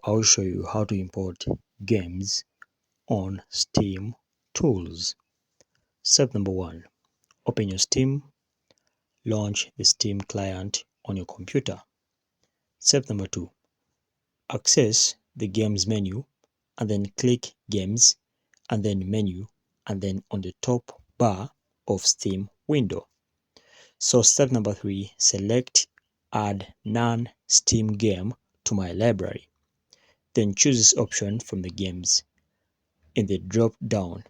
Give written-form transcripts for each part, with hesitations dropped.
I'll show you how to import games on Steamtools. Step number 1. Open your Steam. Launch the Steam client on your computer. Step number 2. Access the Games menu and then click Games and then Menu and then on the top bar of Steam window. So step number 3, select Add Non-Steam Game to my library. Then choose this option from the games in the drop down.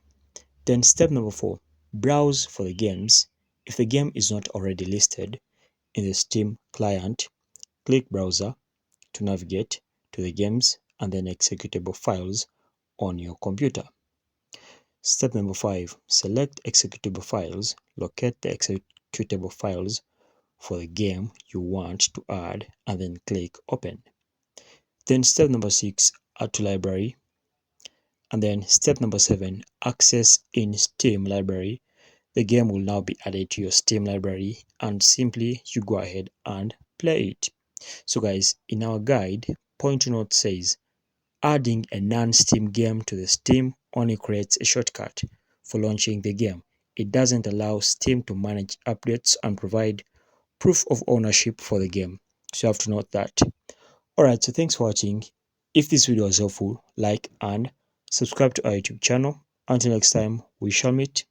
Then step number 4, browse for the games. If the game is not already listed in the Steam client, click browser to navigate to the games and then executable files on your computer. Step number 5, select executable files, locate the executable files for the game you want to add and then click open. Then step number 6, add to library. And then step number 7, access in Steam library. The game will now be added to your Steam library and simply you go ahead and play it. So guys, in our guide, point note says adding a non-Steam game to the Steam only creates a shortcut for launching the game. It doesn't allow Steam to manage updates and provide proof of ownership for the game. So you have to note that. Alright, so thanks for watching. If this video was helpful, like and subscribe to our YouTube channel. Until next time, we shall meet.